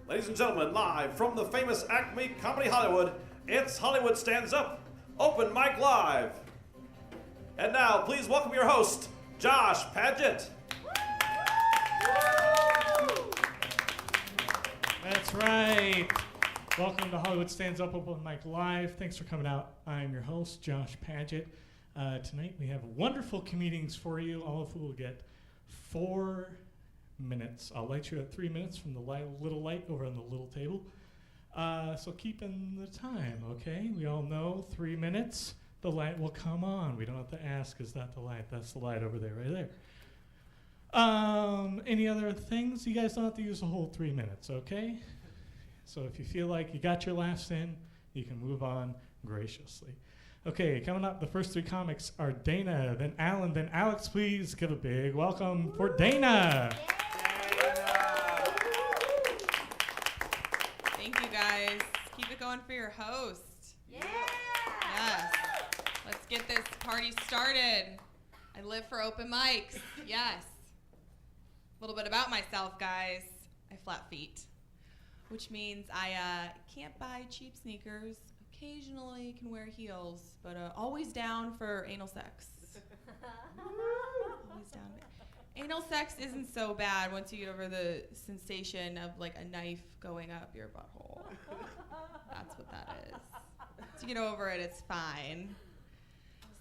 Ladies and gentlemen, live from the Famous ACME Comedy Hollywood, it's Hollywood Stands Up, Open Mic Live. And now, please welcome your host, Josh Paget. That's right. Welcome to Hollywood Stands Up, Open Mic Live. Thanks for coming out. I'm your host, Josh Paget. Tonight we have wonderful comedians for you, all of who will get 4 minutes. I'll light you at 3 minutes from the little light over on the little table. So keep in the time, okay? We all know 3 minutes, the light will come on. We don't have to ask, is that the light? That's the light over there, right there. Any other things? You guys don't have to use the whole 3 minutes, okay? So if you feel like you got your laughs in, you can move on graciously. Okay, coming up, the first 3 comics are Dana, then Alan, then Alex. Please give a big welcome for Dana. Thank you, guys. Keep it going for your host. Yeah! Yes. Let's get this party started. I live for open mics. Yes. A little bit about myself, guys. I have flat feet, which means I can't buy cheap sneakers. Occasionally can wear heels, but always down for anal sex. Always down. Anal sex isn't so bad once you get over the sensation of like a knife going up your butthole. That's what that is. Once you get over it, it's fine.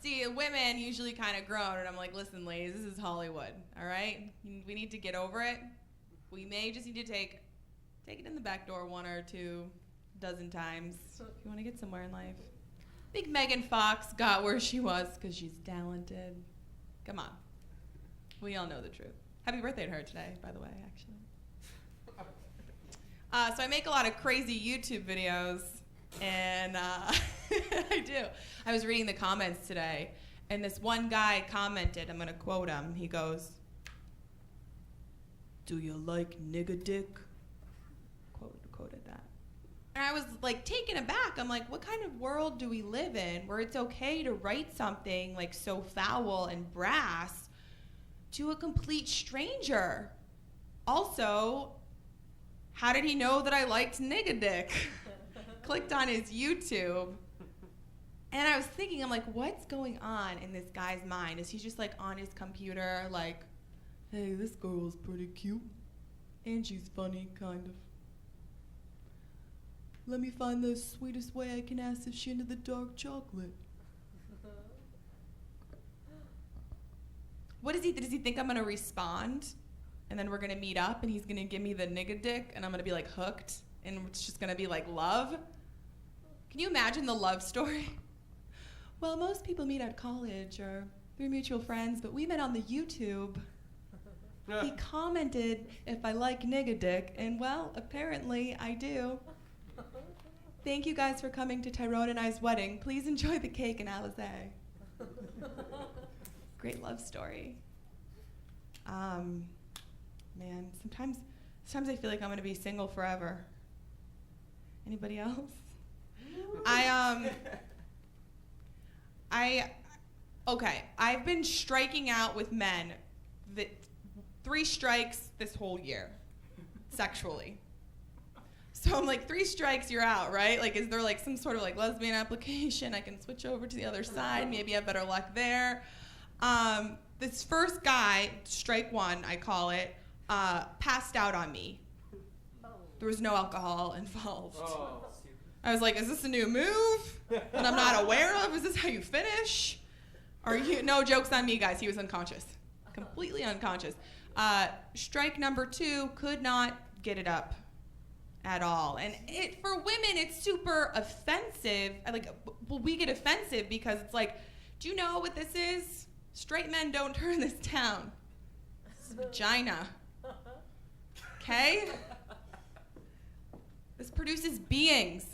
See, women usually kind of groan, and I'm like, listen, ladies, this is Hollywood, all right? We need to get over it. We may just need to take it in the back door 1 or 2 dozen times if you want to get somewhere in life. I think Megan Fox got where she was because she's talented. Come on. We all know the truth. Happy birthday to her today, by the way, actually. So I make a lot of crazy YouTube videos, and I do. I was reading the comments today, and this one guy commented, I'm going to quote him. He goes, "Do you like nigga dick?" Quoted that. And I was like taken aback. I'm like, what kind of world do we live in where it's okay to write something like so foul and brass to a complete stranger? Also, how did he know that I liked nigga dick? Clicked on his YouTube. And I was thinking, I'm like, what's going on in this guy's mind? Is he just like on his computer like, hey, this girl's pretty cute. And she's funny, kind of. Let me find the sweetest way I can ask if she into the dark chocolate. What is he? Does he think I'm gonna respond? And then we're gonna meet up and he's gonna give me the nigga dick and I'm gonna be like hooked and it's just gonna be like love? Can you imagine the love story? Well, most people meet at college or through mutual friends, but we met on the YouTube. He commented if I like nigga dick, and well, apparently I do. Thank you guys for coming to Tyrone and I's wedding. Please enjoy the cake and Alizé. Great love story. Man, sometimes I feel like I'm gonna be single forever. Anybody else? I've been striking out with men 3 strikes this whole year, sexually. So I'm like, 3 strikes, you're out, right? Like, is there like some sort of like lesbian application? I can switch over to the other side, maybe have better luck there. This first guy, strike 1, I call it, passed out on me. There was no alcohol involved. Oh. I was like, is this a new move that I'm not aware of? Is this how you finish? No, joke's on me, guys. He was unconscious, completely unconscious. Strike number 2, could not get it up at all. And for women, it's super offensive. We get offensive because it's like, do you know what this is? Straight men don't turn this down. It's vagina. Okay? This produces beings.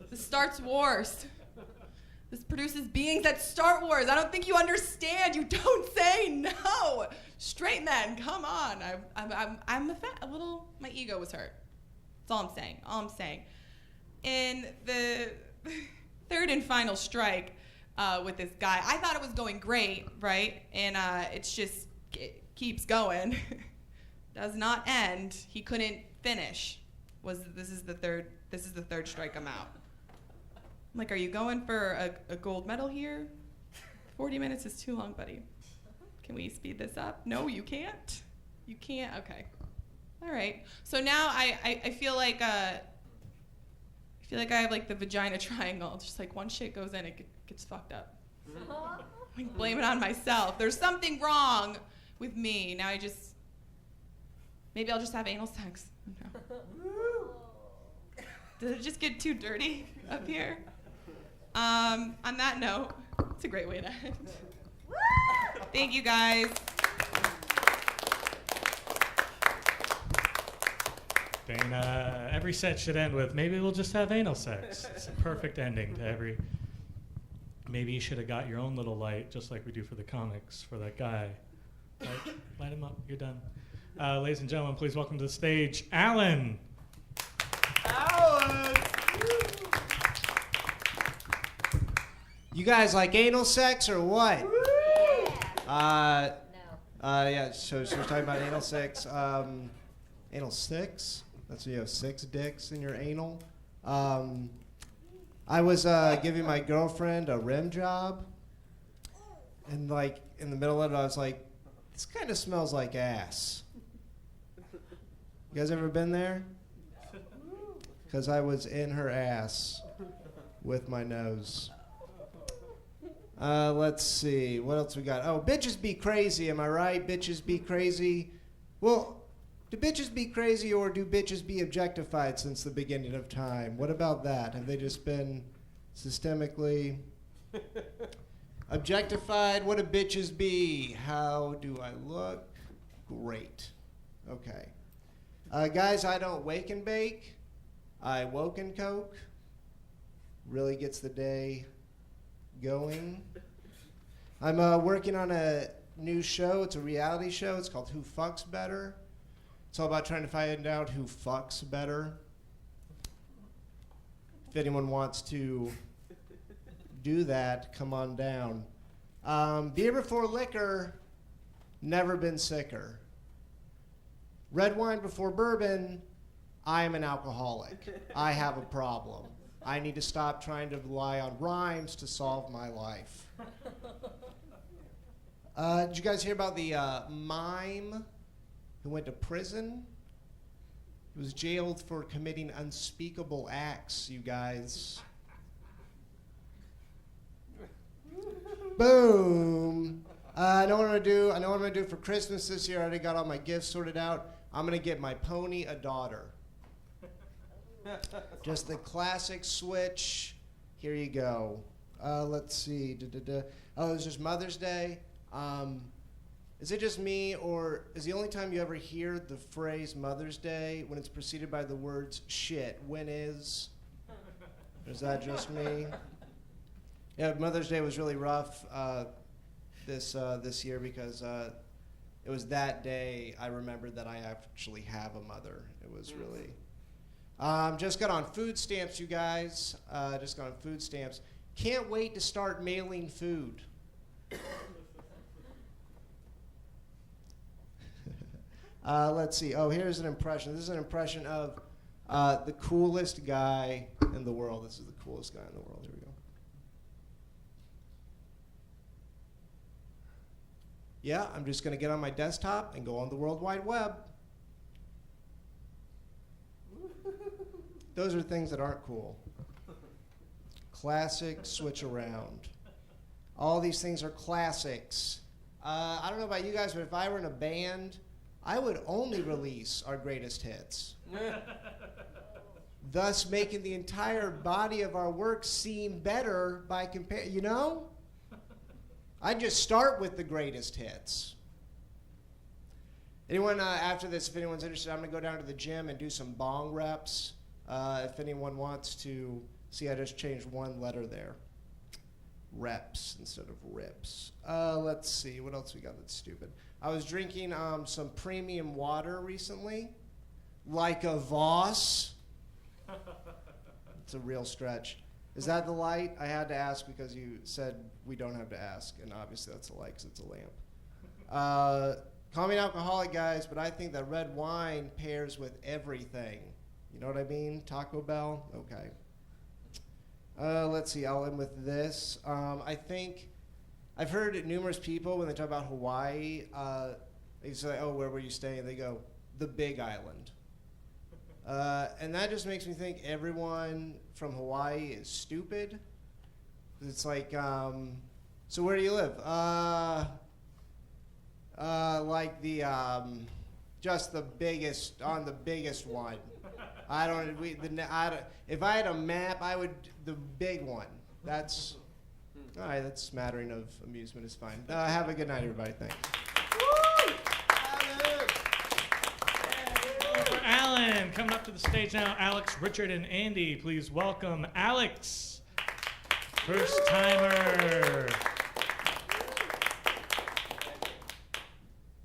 This starts wars. This produces beings that start wars. I don't think you understand. You don't say no. Straight men, come on. I'm a little, my ego was hurt. That's all I'm saying. In the third and final strike, with this guy. I thought it was going great, right? And it keeps going. Does not end. He couldn't finish. This is the third strike I'm out. I'm like, are you going for a gold medal here? 40 minutes is too long, buddy. Can we speed this up? No, you can't. You can't. Okay. All right. So now I feel like I have like the vagina triangle. Just like one shit goes in, it gets fucked up. I blame it on myself. There's something wrong with me. Now maybe I'll just have anal sex. No. Did it just get too dirty up here? On that note, it's a great way to end. Thank you, guys. Dana, every set should end with, maybe we'll just have anal sex. It's a perfect ending to every. Maybe you should have got your own little light, just like we do for the comics, for that guy. Light him up. You're done. Ladies and gentlemen, please welcome to the stage, Alan. Alan! You guys like anal sex or what? No. Yeah, so we're talking about anal sex. Anal six? That's when you have 6 dicks in your anal. I was giving my girlfriend a rim job, and like in the middle of it, I was like, this kind of smells like ass. You guys ever been there? Because I was in her ass with my nose. Let's see, what else we got? Oh, bitches be crazy, am I right? Bitches be crazy. Well, do bitches be crazy or do bitches be objectified since the beginning of time? What about that? Have they just been systemically objectified? What do bitches be? How do I look? Great. Okay. Guys, I don't wake and bake. I woke and coke. Really gets the day going. I'm working on a new show. It's a reality show. It's called Who Fucks Better. It's all about trying to find out who fucks better. If anyone wants to do that, come on down. Beer before liquor, never been sicker. Red wine before bourbon, I am an alcoholic. I have a problem. I need to stop trying to rely on rhymes to solve my life. Did you guys hear about the mime who went to prison? He was jailed for committing unspeakable acts, you guys. Boom. I know what I'm gonna do for Christmas this year. I already got all my gifts sorted out. I'm gonna get my pony a daughter. Just the classic switch. Here you go. Let's see. Oh, it's just Mother's Day. Is it just me, or is the only time you ever hear the phrase Mother's Day when it's preceded by the words shit? When is? Or is that just me? Yeah, Mother's Day was really rough this year because it was that day I remembered that I actually have a mother. It was really. Just got on food stamps, you guys. Just got on food stamps. Can't wait to start mailing food. Let's see. Oh, here's an impression. This is an impression of the coolest guy in the world. This is the coolest guy in the world. Here we go. Yeah, I'm just going to get on my desktop and go on the World Wide Web. Those are things that aren't cool. Classic switch around. All these things are classics. I don't know about you guys, but if I were in a band, I would only release our greatest hits. Thus making the entire body of our work seem better by compare. You know? I'd just start with the greatest hits. Anyone, after this, if anyone's interested, I'm going to go down to the gym and do some bong reps. If anyone wants to see, I just changed one letter there. Reps instead of rips. Let's see, what else we got that's stupid? I was drinking some premium water recently, like a Voss. It's a real stretch. Is that the light? I had to ask because you said we don't have to ask, and obviously that's the light because it's a lamp. Call me an alcoholic, guys, but I think that red wine pairs with everything. You know what I mean? Taco Bell? Okay. Let's see, I'll end with this. I think I've heard numerous people when they talk about Hawaii, they say, oh, where were you staying? They go, the Big Island. And that just makes me think everyone from Hawaii is stupid. It's like, so where do you live? Like the, just the biggest, on the biggest one. If I had a map, the big one. That's, all right, that's smattering of amusement is fine. Have a good night, everybody. Thanks. For Alan, coming up to the stage now, Alex, Richard, and Andy. Please welcome Alex, first timer.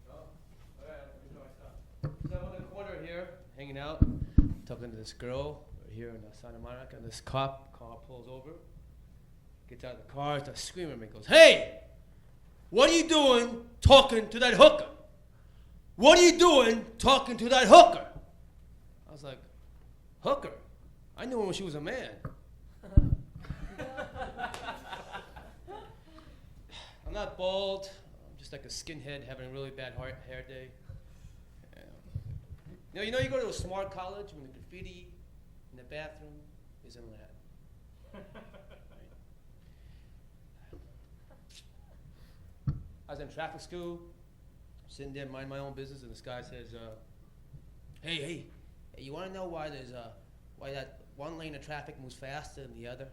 So I'm on the corner here, hanging out, talking to this girl here in Santa Monica, and this car pulls over, gets out of the car, starts screaming at me, goes, "Hey, what are you doing talking to that hooker? What are you doing talking to that hooker?" I was like, "Hooker? I knew her when she was a man." I'm not bald. I'm just like a skinhead having a really bad hair day. You know, you go to a smart college when the graffiti in the bathroom is in Latin. I was in traffic school, sitting there minding my own business, and this guy says, hey, you want to know why why that one lane of traffic moves faster than the other?"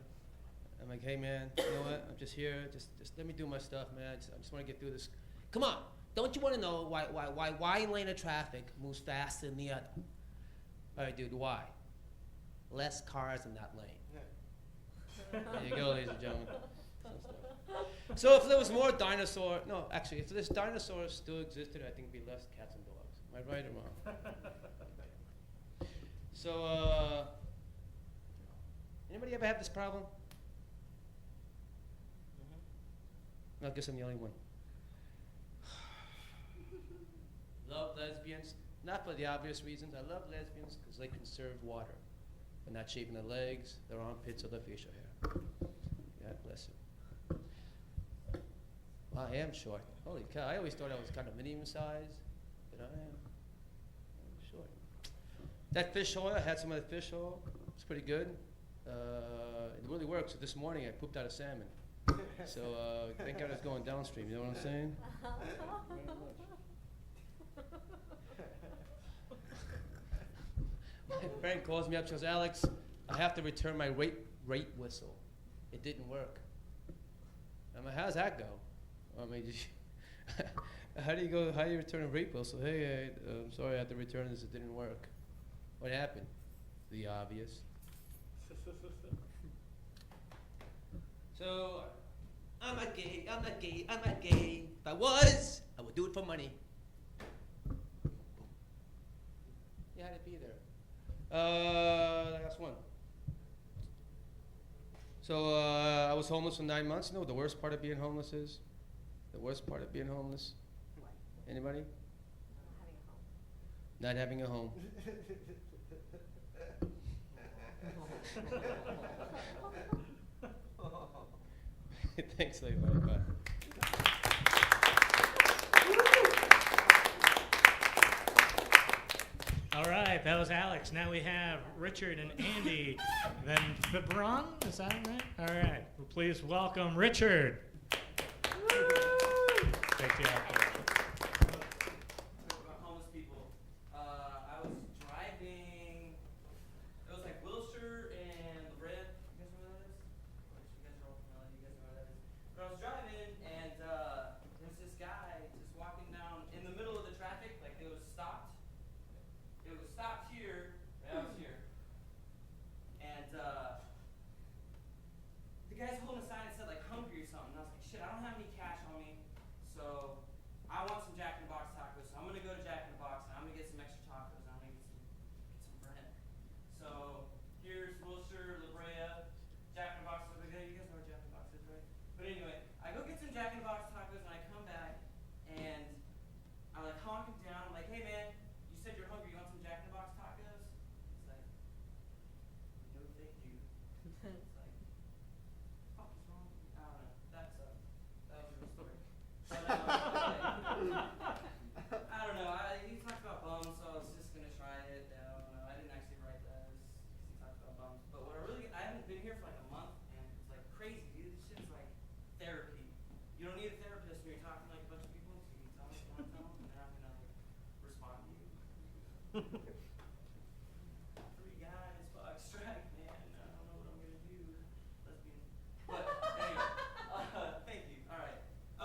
I'm like, "Hey, man, you know what? I'm just here. Just let me do my stuff, man. I just want to get through this. Come on. Don't you want to know why lane of traffic moves faster than the other?" "All right, dude, why?" "Less cars in that lane." There you go, ladies and gentlemen. So if there was more if this dinosaurs still existed, I think it'd be less cats and dogs. Am I right or wrong? So, anybody ever have this problem? I guess I'm the only one. Love lesbians, not for the obvious reasons. I love lesbians because they conserve water. They're not shaving their legs, their armpits, or their facial hair. God bless them. Well, I am short. Holy cow, I always thought I was kind of medium size, but I'm short. That fish oil, I had some of the fish oil. It's pretty good. It really works. So this morning I pooped out a salmon. So thank God it's going downstream, you know what I'm saying? My friend calls me up, she goes, "Alex, I have to return my rape whistle. It didn't work." I'm like, "How's that go?" I mean, how do you return a rape whistle? "Hey, I'm sorry, I have to return this, it didn't work." "What happened?" "The obvious." So, I'm not gay. If I was, I would do it for money. You had to be there. Last one. So I was homeless for 9 months. You know what the worst part of being homeless is? The worst part of being homeless? Anybody? Not having a home. Thanks, everybody. Bye. All right, that was Alex. Now we have Richard and Andy. Then Fibron, is that right? All right, well, please welcome Richard. Thank you. About homeless people. I was driving. It was like Wilshire and Lorette. You guys know where that is? You guys are all familiar. You guys know where that is. But I was driving, and there's this guy just walking down in the middle of the traffic. Like it was stopped. It was stopped here. Right, I was here. And the guy's holding a sign that said like hungry or something. And I was like, shit, I don't have any cash on me, so I want some It's like, fuck is wrong with me? I don't know. That sucked. That was a real story. But, I don't know. He talked about bums, so I was just gonna try it. I don't know. I didn't actually write that. He talked about bums. But what I haven't been here for like a month, and it's like crazy, dude. This shit's like therapy. You don't need a therapist when you're talking to like a bunch of people. So you can tell them what you want to tell them, and they're not gonna like respond to you. 3 guys, fuck, strike, man. I don't know what I'm gonna do. Lesbian. But anyway, thank you. All right.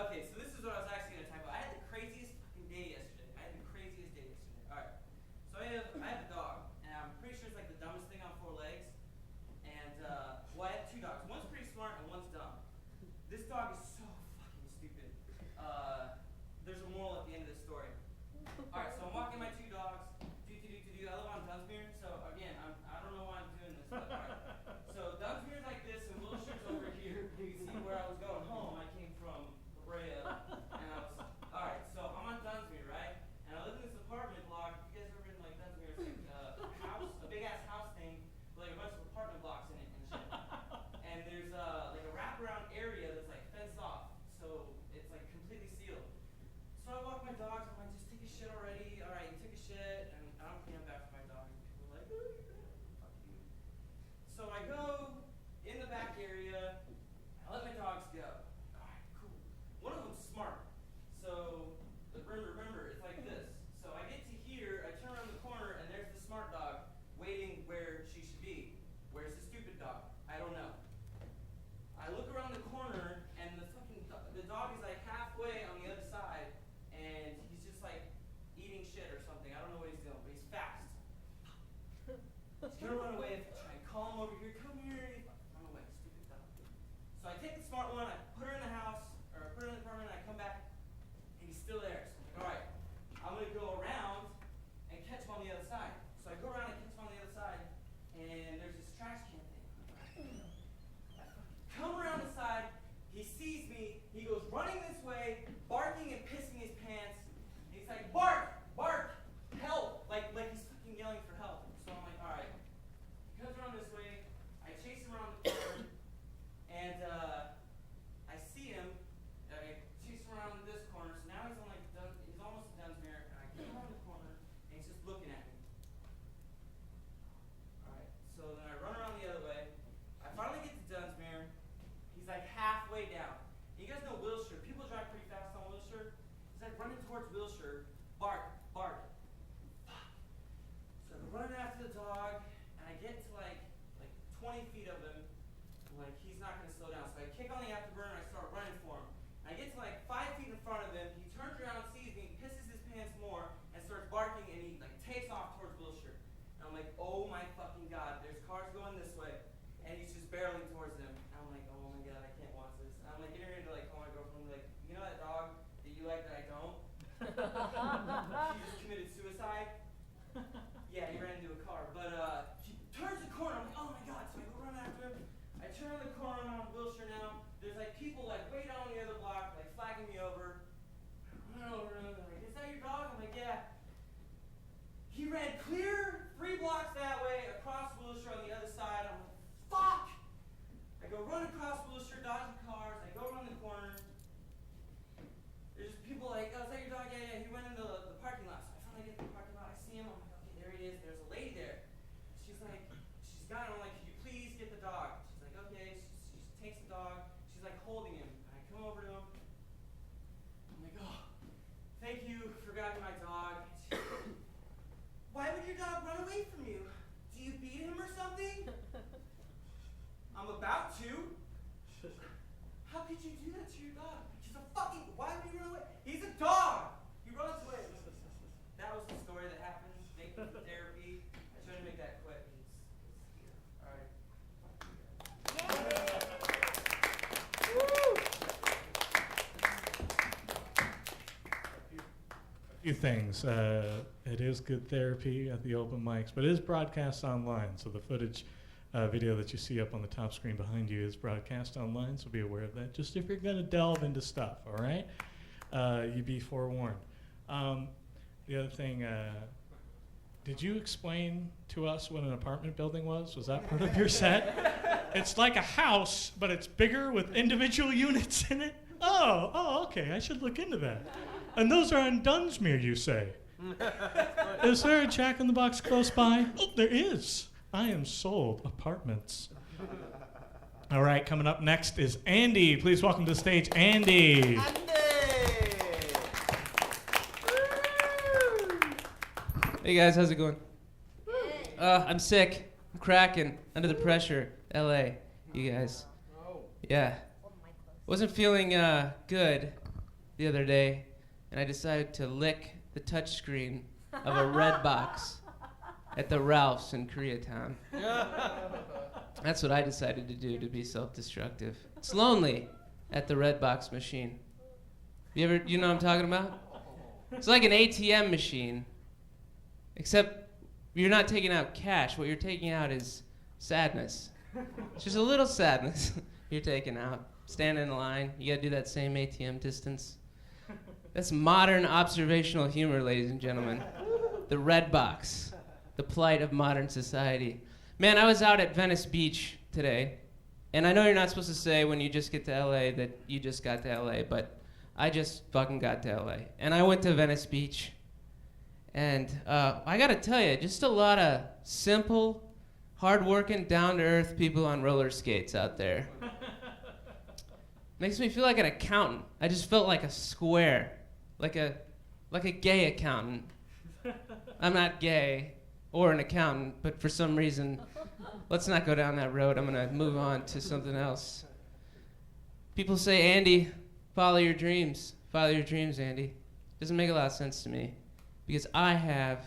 Okay, so this is what I was actually gonna talk about. I had the craziest fucking day yesterday. All right. So I have a dog, and I'm pretty sure it's like the dumbest thing on 4 legs. And well, I have 2 dogs. One's pretty smart and one's dumb. This dog is so fucking stupid. There's a moral at the end of this story. All right, so I'm walking my 2 dogs. I live on Dunsmuir, so again, I don't know why I'm doing this, but all right. So Dunsmuir's like this, and Wilshire's over here. You can see where I was going home. I came from La Brea, and I was all right. So I'm on Dunsmuir, right? And I live in this apartment block. You guys ever been to like Dunsmuir? It's like a house, a big ass house thing with like a bunch of apartment blocks in it and shit. And there's like a wraparound area that's like fenced off, so it's like completely sealed. So I walk my dogs. I'm like, just take a shit already. All right, you took a shit, and I don't clean up after my dog. And people are like, oh, you're bad. Fuck you. So I go in the back area. I let my dogs go. All right, cool. One of them's smart. So remember, it's like this. So I get to here. I turn around the corner, and there's the smart dog waiting where she should be. Where's the stupid dog? I don't know. I look around the corner, and the dog is like halfway on the other side, and he's just like eating shit or something. I don't know what he's doing, but he's fast. He's gonna run away if I try and call him over here. Come here. Run away, stupid dog. So I take the smart one, I put her in the house, or I put her in the apartment, and I come back, and he's still there. So I'm like, all right, I'm gonna go around and catch him on the other side. So I go around and catch him on the other side, and there's this trash can thing. I come around the side, he sees me, he goes running this way, barking and pissing his pants, and he's like, bark, bark, help, like he's fucking yelling for help. So I'm like, all right. He comes around this way, I chase him around the corner, and I see him, I chase him around this corner, so now he's almost at Dunsmuir, and I come around the corner, and he's just looking at me. All right, so then I run around the other way, I finally get to Dunsmuir, he's like halfway down. You guys know Wilshire. People drive pretty fast on Wilshire. He's like running towards Wilshire. Bark, bark. Fuck. So I'm running after the dog, and I get to like 20 feet of him. I'm like, he's not going to slow down. So I kick on the afterburner, and I start running for him. And I get to like 5 feet in front of him. He turns around, sees me, pisses his pants more, and starts barking, and he like takes off towards Wilshire. And I'm like, oh my fucking God, there's cars going this way. And he's just barreling towards them. And I'm like, oh my God, I can't watch this. And I'm like getting ready to like call my girlfriend, like, you know that dog that you like that I don't? He just committed suicide. Yeah, he ran into a car. But he turns the corner. I'm like, oh my God. So I go run after him. I turn the corner on Wilshire now. There's like people like way down on the other block, like flagging me over. I run over him. They're like, is that your dog? I'm like, yeah. He ran clear 3 blocks that way across Wilshire on the other side. I'm like, fuck! I go run across Wilshire, dodging cars. I go around the corner. There's people like, oh, is that your dog? Yeah, he went into the parking lot. So I finally get to the parking lot. I see him. I'm like, okay, there he is. There's a lady there. She's got him. I'm like, could you please get the dog? She's like, okay. She takes the dog. She's like holding him. And I come over to him. I'm like, oh, thank you for grabbing my dog. Why would your dog run away from you? Do you beat him or something? I'm about to. How could you do that to your dog? He's a fucking, why would he run away? He's a dog! He runs away. That was the story that happened. Make therapy. I tried to make that quick. Alright. A few things. It is good therapy at the open mics, but it is broadcast online, so the footage video that you see up on the top screen behind you is broadcast online, so be aware of that. Just if you're going to delve into stuff, all right? You be forewarned. The other thing, did you explain to us what an apartment building was? Was that part of your set? It's like a house, but it's bigger with individual units in it. Oh, okay. I should look into that. And those are in Dunsmuir, you say? Is there a Jack in the Box close by? Oh, there is. I am sold apartments. All right, coming up next is Andy. Please welcome to the stage, Andy. Hey guys, how's it going? I'm sick. I'm cracking under the pressure. LA, you guys. Yeah. Wasn't feeling good the other day, and I decided to lick the touchscreen of a red box at the Ralph's in Koreatown. That's what I decided to do to be self-destructive. It's lonely at the red box machine. You know what I'm talking about? It's like an ATM machine, except you're not taking out cash. What you're taking out is sadness. It's just a little sadness you're taking out. Standing in line, you gotta do that same ATM distance. That's modern observational humor, ladies and gentlemen. The red box, the plight of modern society. Man, I was out at Venice Beach today, and I know you're not supposed to say when you just get to LA that you just got to LA, but I just fucking got to LA. And I went to Venice Beach, and I gotta tell you, just a lot of simple, hard-working, down-to-earth people on roller skates out there. Makes me feel like an accountant. I just felt like a square, like a gay accountant. I'm not gay or an accountant, but for some reason, let's not go down that road. I'm gonna move on to something else. People say, Andy, follow your dreams. Follow your dreams, Andy. Doesn't make a lot of sense to me, because I have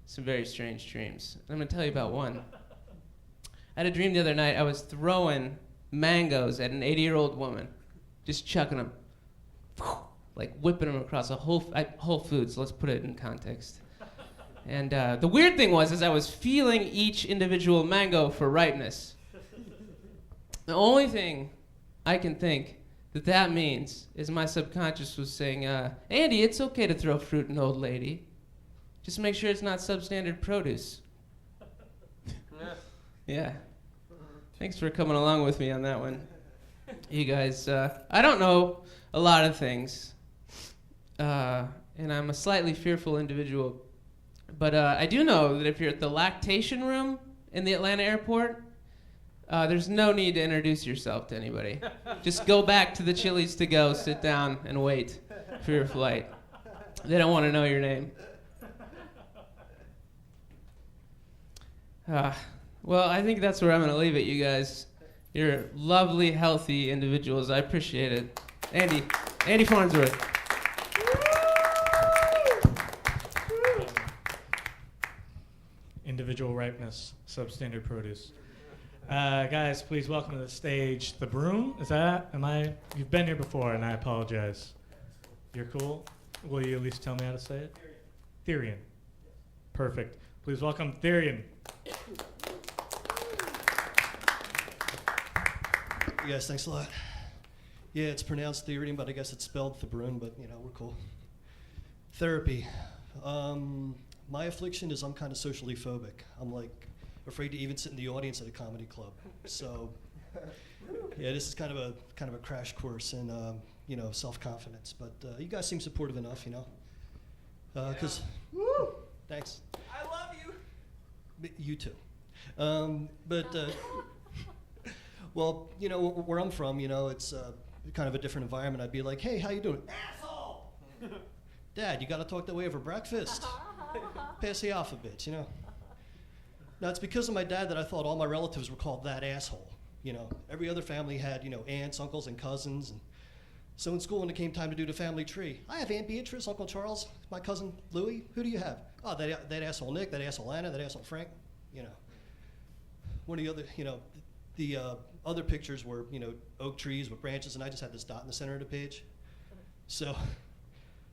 some very strange dreams. And I'm gonna tell you about one. I had a dream the other night. I was throwing mangoes at an 80-year-old woman, just chucking them, like whipping them across a Whole Foods. Let's put it in context. And the weird thing was I was feeling each individual mango for ripeness. The only thing I can think that means is my subconscious was saying, Andy, it's okay to throw fruit at an old lady. Just make sure it's not substandard produce. Yeah. Thanks for coming along with me on that one. You guys, I don't know a lot of things, and I'm a slightly fearful individual, but I do know that if you're at the lactation room in the Atlanta airport, there's no need to introduce yourself to anybody. Just go back to the Chili's to go, sit down, and wait for your flight. They don't want to know your name. Well, I think that's where I'm going to leave it, you guys. You're lovely, healthy individuals. I appreciate it. Andy Farnsworth. Individual ripeness, substandard produce. Guys, please welcome to the stage the Broom. Is that? You've been here before, and I apologize. You're cool? Will you at least tell me how to say it? Therian. Perfect. Please welcome Therian. Yes, thanks a lot. Yeah, it's pronounced Therian, but I guess it's spelled Thebrun, but we're cool. Therapy. My affliction is I'm kind of socially phobic. I'm like afraid to even sit in the audience at a comedy club. So, yeah, this is kind of a crash course in self-confidence. But you guys seem supportive enough, because thanks. I love you. You too. Well, where I'm from, it's kind of a different environment. I'd be like, hey, how you doing? Asshole! Dad, you got to talk that way over breakfast. Pass the alphabet, Now, it's because of my dad that I thought all my relatives were called that asshole. Every other family had, aunts, uncles, and cousins. And so in school, when it came time to do the family tree, I have Aunt Beatrice, Uncle Charles, my cousin Louie. Who do you have? Oh, that asshole Nick, that asshole Anna, that asshole Frank. One of the other, the other pictures were, oak trees with branches, and I just had this dot in the center of the page. So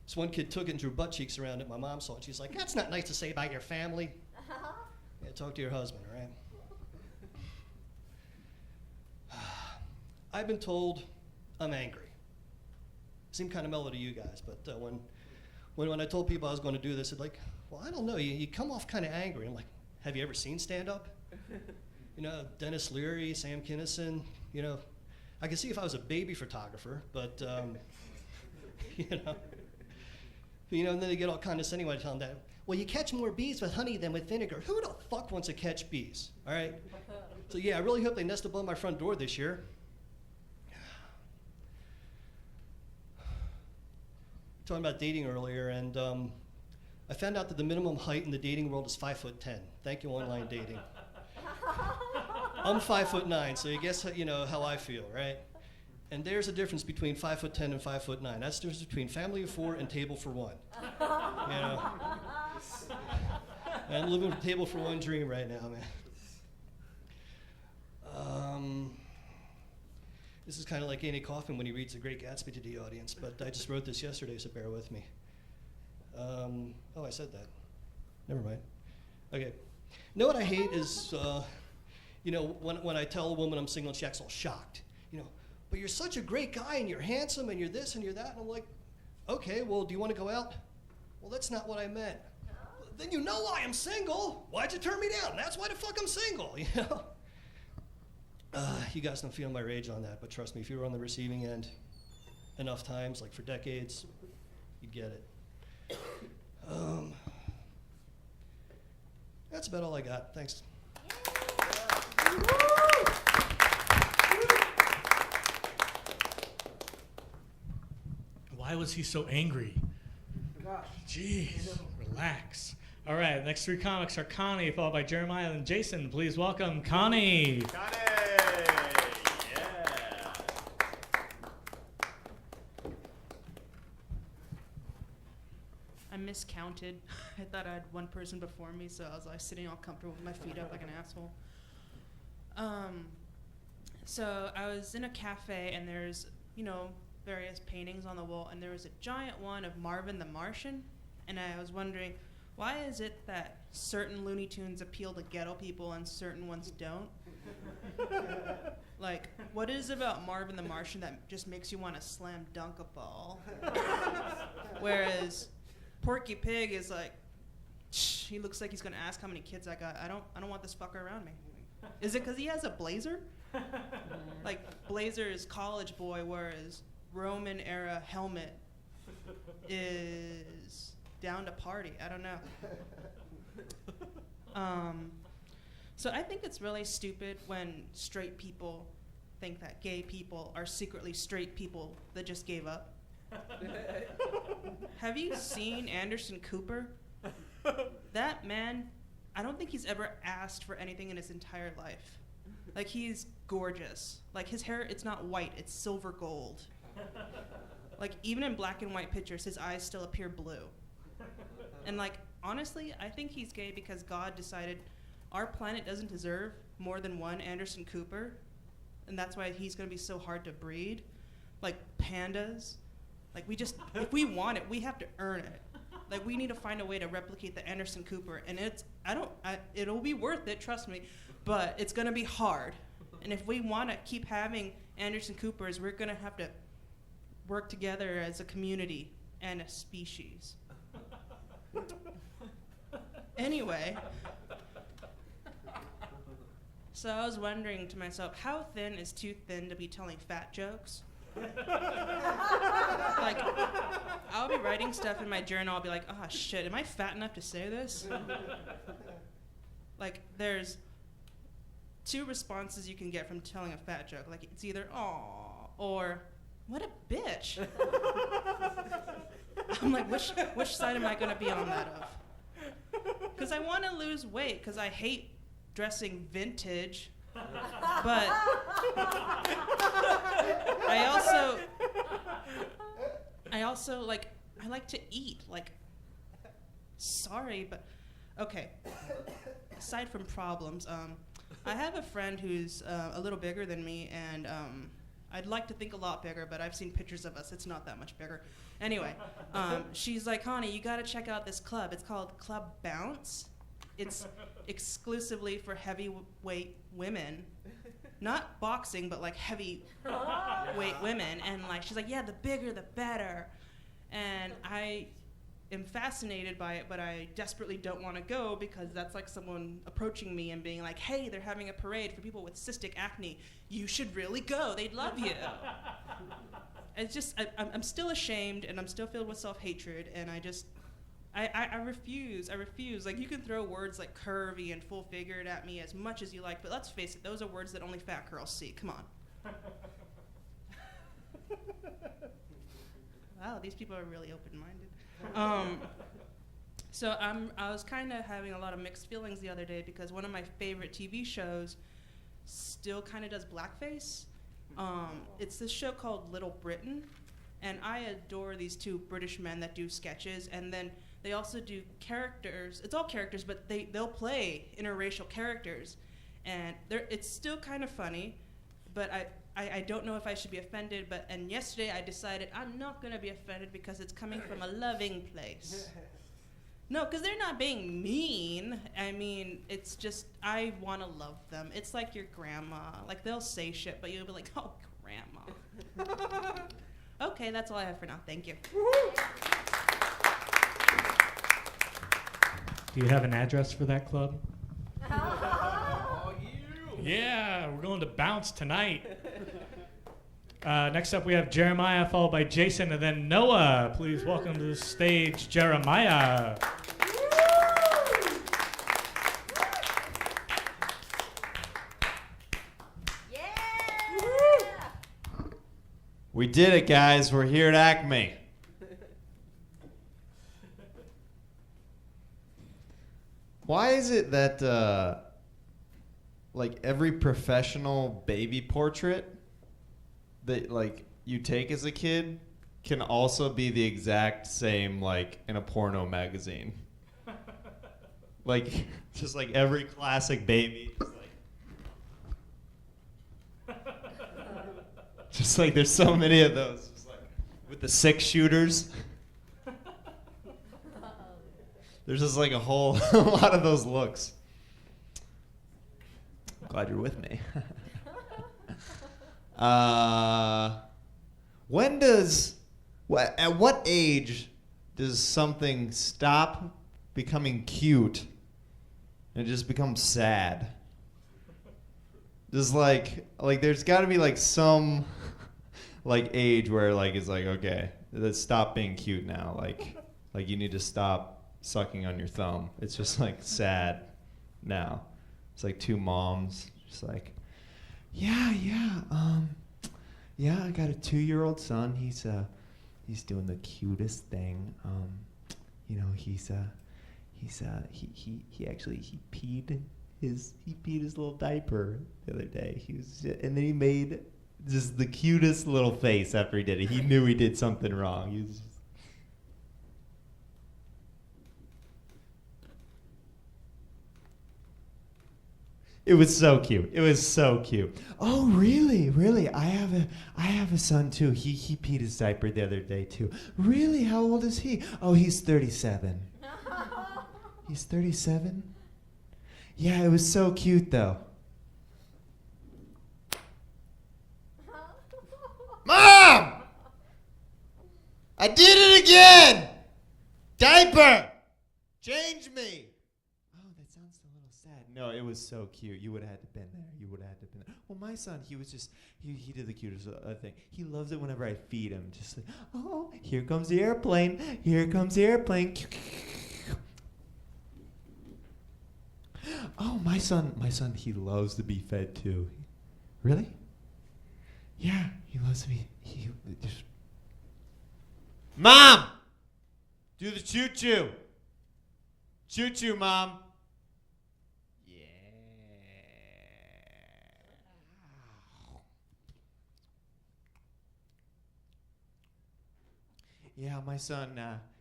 this one kid took it and drew butt cheeks around it. My mom saw it. She's like, that's not nice to say about your family. Yeah, talk to your husband, all right? I've been told I'm angry. Seemed kind of mellow to you guys, but when I told people I was going to do this, they're like, well, I don't know. You come off kind of angry. I'm like, have you ever seen stand-up? You know, Dennis Leary, Sam Kinison, you know. I could see if I was a baby photographer, but, you know. You know, and then they get all condescending when I tell them that. Well, you catch more bees with honey than with vinegar. Who the fuck wants to catch bees, all right? So yeah, I really hope they nest above my front door this year. Talking about dating earlier, and I found out that the minimum height in the dating world is 5'10". Thank you, online dating. I'm 5'9", so you guess how I feel, right? And there's a difference between 5'10" and 5'9". That's the difference between family of 4 and table for 1. You know, I'm living a table for 1 dream right now, man. This is kind of like Andy Kaufman when he reads The Great Gatsby to the audience, but I just wrote this yesterday, so bear with me. Oh, I said that. Never mind. Okay. You know what I hate is, when I tell a woman I'm single and she acts all shocked. You know, but you're such a great guy and you're handsome and you're this and you're that. And I'm like, okay, well, do you want to go out? Well, that's not what I meant. Then you know why I'm single. Why'd you turn me down? That's why the fuck I'm single, you know? You guys don't feel my rage on that, but trust me, if you were on the receiving end enough times, like for decades, you'd get it. That's about all I got. Thanks. Why was he so angry? Jeez, relax. All right, next 3 comics are Connie, followed by Jeremiah and Jason. Please welcome Connie. Connie! Yeah! I miscounted. I thought I had one person before me, so I was like sitting all comfortable with my feet up like an asshole. So I was in a cafe and there's, various paintings on the wall, and there was a giant one of Marvin the Martian, and I was wondering, why is it that certain Looney Tunes appeal to ghetto people and certain ones don't? Like, what is it about Marvin the Martian that just makes you want to slam dunk a ball? Whereas Porky Pig is like, he looks like he's gonna ask how many kids I got. I don't want this fucker around me. Is it because he has a blazer? Like, blazer is college boy, whereas Roman era helmet is down to party. I don't know. So I think it's really stupid when straight people think that gay people are secretly straight people that just gave up. Have you seen Anderson Cooper? That man, I don't think he's ever asked for anything in his entire life. Like, he's gorgeous. Like, his hair, it's not white, it's silver gold. Like, even in black and white pictures, his eyes still appear blue. And, like, honestly, I think he's gay because God decided our planet doesn't deserve more than one Anderson Cooper, and that's why he's gonna be so hard to breed. Like, pandas. Like, if we want it, we have to earn it. Like, we need to find a way to replicate the Anderson Cooper, and it'll be worth it, trust me, but it's gonna be hard. And if we wanna keep having Anderson Coopers, we're gonna have to work together as a community and a species. Anyway, so I was wondering to myself, how thin is too thin to be telling fat jokes? Like, I'll be writing stuff in my journal, I'll be like, oh shit, am I fat enough to say this? Like, there's 2 responses you can get from telling a fat joke. Like, it's either, aw, or, what a bitch. I'm like, which side am I gonna be on that of? Because I want to lose weight, because I hate dressing vintage, but I also like, I like to eat. Like, sorry, but okay. Aside from problems, I have a friend who's a little bigger than me, and I'd like to think a lot bigger, but I've seen pictures of us. It's not that much bigger. Anyway, she's like, honey, you gotta check out this club. It's called Club Bounce. It's exclusively for heavyweight women. Not boxing, but like heavyweight women. And like, she's like, yeah, the bigger, the better. And I am fascinated by it, but I desperately don't want to go because that's like someone approaching me and being like, hey, they're having a parade for people with cystic acne. You should really go. They'd love you. It's just, I'm still ashamed and I'm still filled with self-hatred, and I refuse. Like, you can throw words like curvy and full-figured at me as much as you like, but let's face it, those are words that only fat girls see. Come on. Wow, these people are really open-minded. So I was kind of having a lot of mixed feelings the other day because one of my favorite TV shows still kind of does blackface. It's this show called Little Britain, and I adore these two British men that do sketches, and then they also do characters. It's all characters, but they'll play interracial characters, and it's still kind of funny, but I don't know if I should be offended, and yesterday I decided I'm not going to be offended because it's coming from a loving place. No, because they're not being mean. I mean, it's just, I want to love them. It's like your grandma. Like, they'll say shit, but you'll be like, oh, grandma. Okay, that's all I have for now. Thank you. Do you have an address for that club? Yeah, we're going to bounce tonight. Next up, we have Jeremiah, followed by Jason, and then Noah. Please welcome to the stage, Jeremiah. We did it, guys. We're here at Acme. Why is it that, like, every professional baby portrait that, like, you take as a kid can also be the exact same, like, in a porno magazine? Like, just like every classic baby, just like there's so many of those, just like with the 6-shooters. There's just like a lot of those looks. I'm glad you're with me. At what age does something stop becoming cute and just become sad? There's like there's got to be like some like age where like it's like, okay, let's stop being cute now. Like you need to stop sucking on your thumb. It's just like sad now. It's like two moms just like, yeah, I got a 2-year-old son. He's doing the cutest thing. You know, he peed his little diaper the other day. And then he made just the cutest little face after he did it. He knew he did something wrong. He was just, it was so cute. It was so cute. Oh, really? Really? I have a son too. He peed his diaper the other day too. Really? How old is he? Oh, he's 37. He's 37? Yeah, it was so cute though. Mom! I did it again! Diaper! Change me! Oh, that sounds a little sad. No, it was so cute. You would have had to been there. Well, my son, he was just, he did the cutest thing. He loves it whenever I feed him. Just like, oh, here comes the airplane. Here comes the airplane. Oh, my son, he loves to be fed too. Really? Yeah, he loves to be. He just. Mom, do the choo-choo. Choo-choo, Mom. Yeah. Yeah, my son,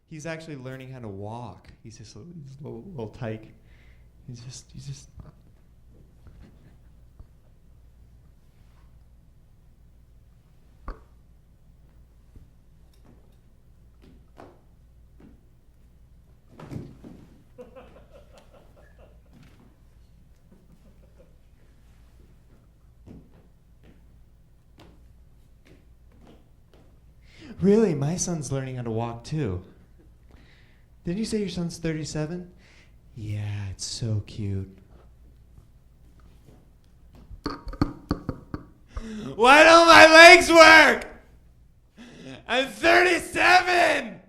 he's actually learning how to walk. He's just a little tyke. He's just. Really, my son's learning how to walk too. Did you say your son's 37? Yeah, it's so cute. Why don't my legs work? I'm 37!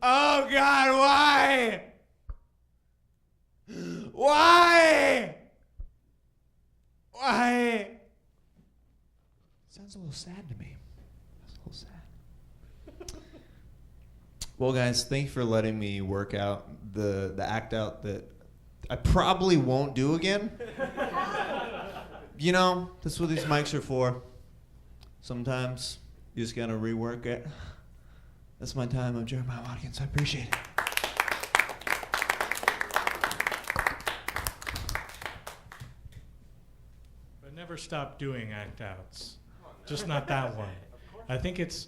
Oh God, why? Why? Why? Sounds a little sad to me. Sounds a little sad. Well, guys, thank you for letting me work out the act out that I probably won't do again. You know, that's what these mics are for. Sometimes you just gotta rework it. That's my time. I'm Jeremiah Watkins. I appreciate it. But never stop doing act outs. Just not that one. I think it's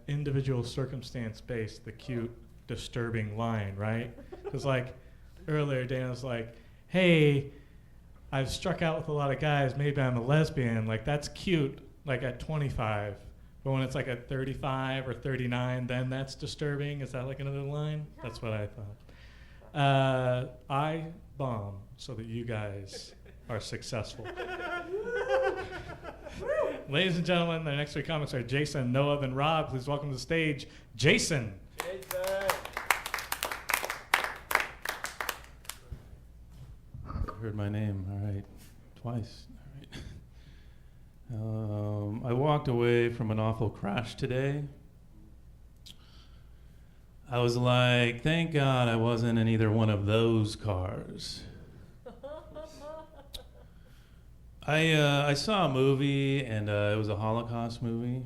individual circumstance based, the cute, disturbing line, right? Because like earlier, Dana was like, hey, I've struck out with a lot of guys, maybe I'm a lesbian. Like that's cute, like at 25. But when it's like at 35 or 39, then that's disturbing. Is that like another line? That's what I thought. I bomb so that you guys are successful. Ladies and gentlemen, the next three comics are Jason, Noah, and Rob. Please welcome to the stage, Jason. Heard my name, all right, twice. All right. I walked away from an awful crash today. I was like, thank God I wasn't in either one of those cars. I saw a movie, and it was a Holocaust movie.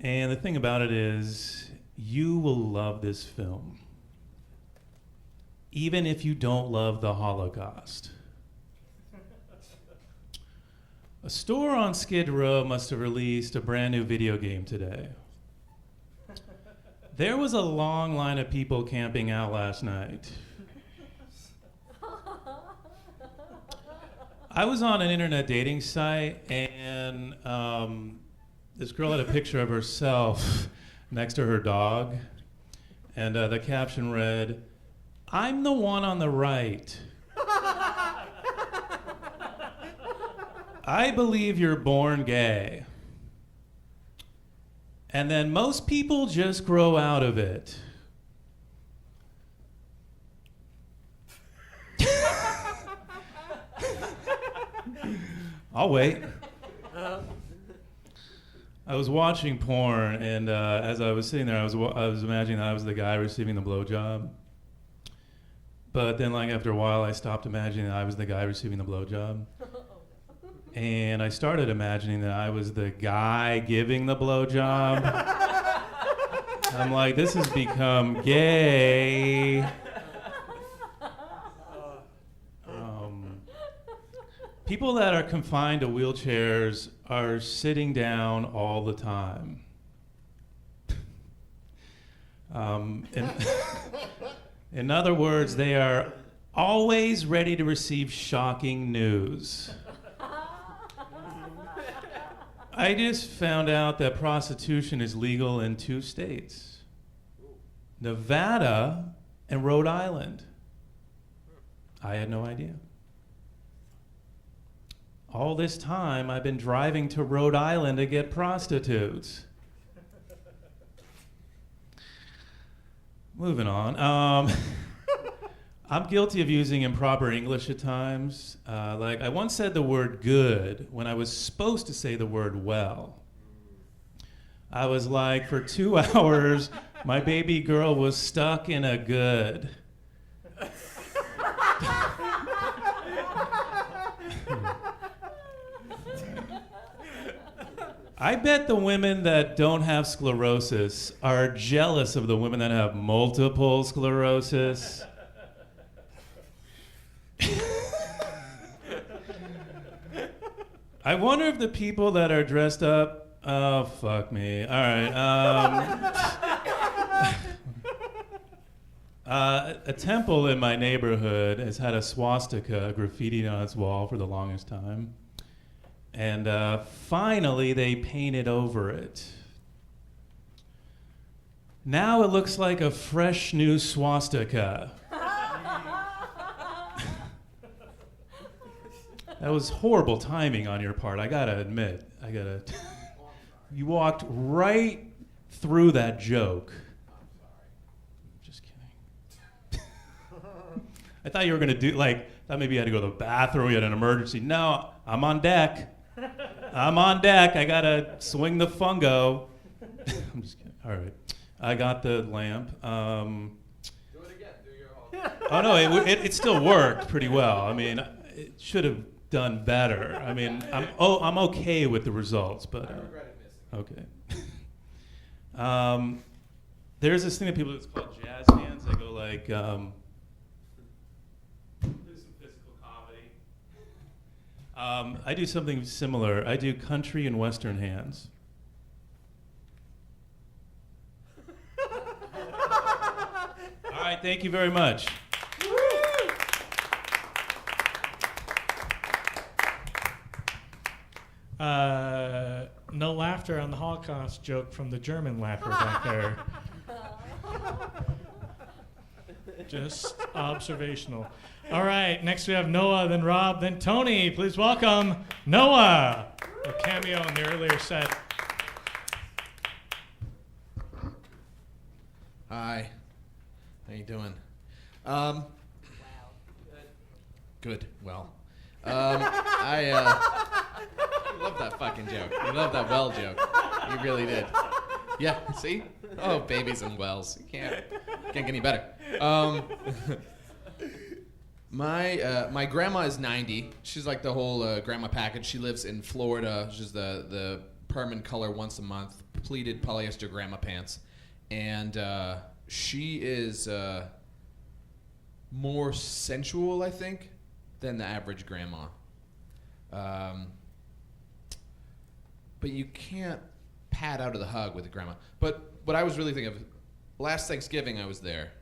And the thing about it is, you will love this film, even if you don't love the Holocaust. A store on Skid Row must have released a brand new video game today. There was a long line of people camping out last night. I was on an internet dating site, and this girl had a picture of herself next to her dog, and the caption read, "I'm the one on the right. I believe you're born gay. And then most people just grow out of it." I'll wait. I was watching porn, and as I was sitting there, I was imagining that I was the guy receiving the blowjob. But then, like after a while, I stopped imagining that I was the guy receiving the blowjob, and I started imagining that I was the guy giving the blowjob. I'm like, this has become gay. People that are confined to wheelchairs are sitting down all the time. In other words, they are always ready to receive shocking news. I just found out that prostitution is legal in 2 states, Nevada and Rhode Island. I had no idea. All this time, I've been driving to Rhode Island to get prostitutes. Moving on. I'm guilty of using improper English at times. Like, I once said the word good when I was supposed to say the word well. I was like, for 2 hours, my baby girl was stuck in a good. I bet the women that don't have sclerosis are jealous of the women that have multiple sclerosis. I wonder if the people that are dressed up, oh, fuck me. All right. A temple in my neighborhood has had a swastika graffitied on its wall for the longest time. And finally, they painted over it. Now it looks like a fresh new swastika. That was horrible timing on your part, I gotta admit. You walked right through that joke. Just kidding. I thought you were gonna do, thought maybe you had to go to the bathroom, you had an emergency. No, I'm on deck. I gotta swing the fungo. I'm just kidding. All right. I got the lamp. Do it again. Do your whole. Oh no, it still worked pretty well. I mean, it should have done better. I mean, I'm okay with the results, but I regretted missing. okay. There's this thing that people, it's called jazz hands. They go like, do some physical comedy. I do something similar. I do country and western hands. All right, thank you very much. No laughter on the Holocaust joke from the German laugher back there. Just observational. All right, next we have Noah, then Rob, then Tony. Please welcome Noah, a cameo in the earlier set. Hi. How you doing? Good. Well. I love that fucking joke. You love that well joke. You really did. Yeah. See? Oh, babies and wells. You can't get any better. My grandma is 90. She's like the whole grandma package. She lives in Florida. She's the permanent color once a month, pleated polyester grandma pants, and she is more sensual, I think, than the average grandma. But you can't pat out of the hug with a grandma. But what I was really thinking of, last Thanksgiving I was there,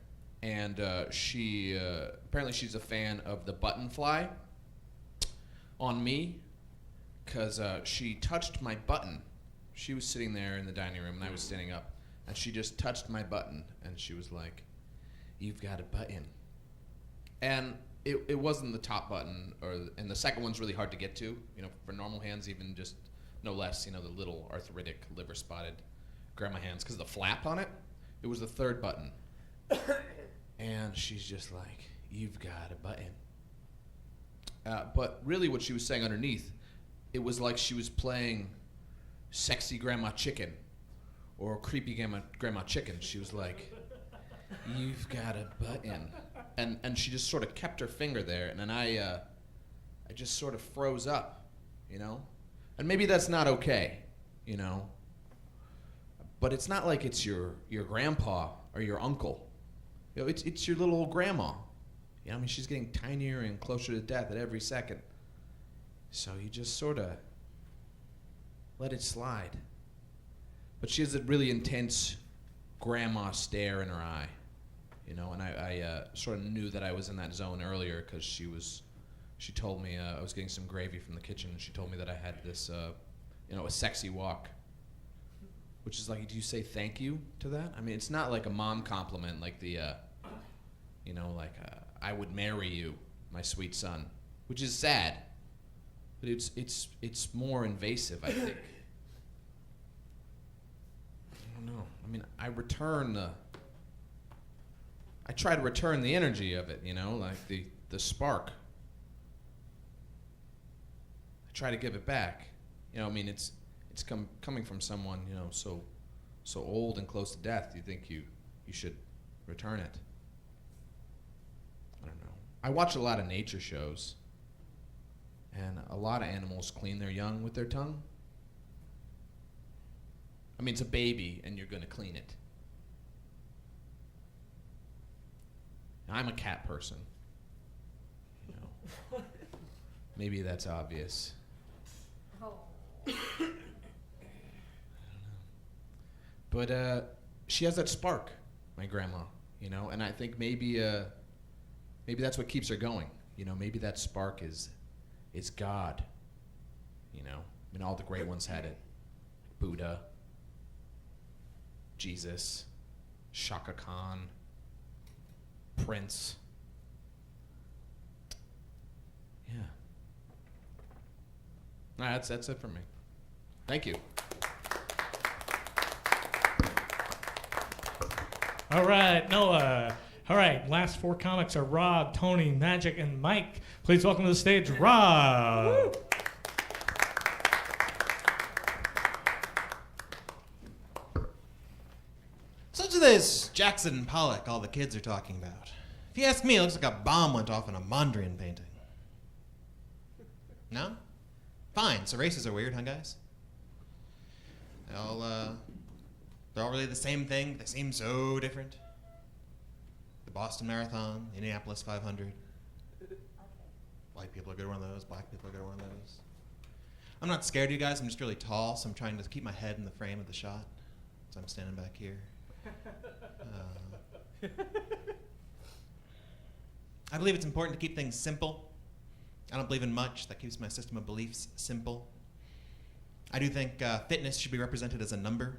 and she apparently she's a fan of the button fly on me, because she touched my button. She was sitting there in the dining room and I was standing up, and she just touched my button and she was like, "You've got a button." And it wasn't the top button, and the second one's really hard to get to, for normal hands, even just no less, the little arthritic, liver-spotted grandma hands, because the flap on it was the third button. And she's just like, "You've got a button." But really what she was saying underneath, it was like she was playing Sexy Grandma Chicken or Creepy Grandma Chicken. She was like, "You've got a button." And she just sort of kept her finger there, and then I just sort of froze up, And maybe that's not okay, But it's not like it's your grandpa or your uncle. It's your little old grandma. She's getting tinier and closer to death at every second. So you just sort of let it slide. But she has a really intense grandma stare in her eye. And I sort of knew that I was in that zone earlier because she told me I was getting some gravy from the kitchen, and she told me that I had this, a sexy walk. Which is like, do you say thank you to that? I mean, it's not like a mom compliment, like the, I would marry you, my sweet son, which is sad, but it's more invasive, I think. I don't know. I mean, I try to return the energy of it, like the spark. I try to give it back. It's coming from someone, so old and close to death. You think you should return it. I don't know. I watch a lot of nature shows, and a lot of animals clean their young with their tongue. I mean, it's a baby, and you're going to clean it. I'm a cat person. Maybe that's obvious. But she has that spark, my grandma, and I think maybe that's what keeps her going. Maybe that spark is God. I mean, all the great ones had it. Buddha, Jesus, Shaka Khan, Prince. Yeah. All right, that's it for me. Thank you. All right, Noah. All right, last four comics are Rob, Tony, Magic, and Mike. Please welcome to the stage, Rob. So to this Jackson Pollock all the kids are talking about. If you ask me, it looks like a bomb went off in a Mondrian painting. No? Fine, so races are weird, huh, guys? They're all really the same thing. They seem so different. The Boston Marathon, Indianapolis 500. White people are good at one of those. Black people are good at one of those. I'm not scared of you guys. I'm just really tall, so I'm trying to keep my head in the frame of the shot. So I'm standing back here. I believe it's important to keep things simple. I don't believe in much. That keeps my system of beliefs simple. I do think fitness should be represented as a number.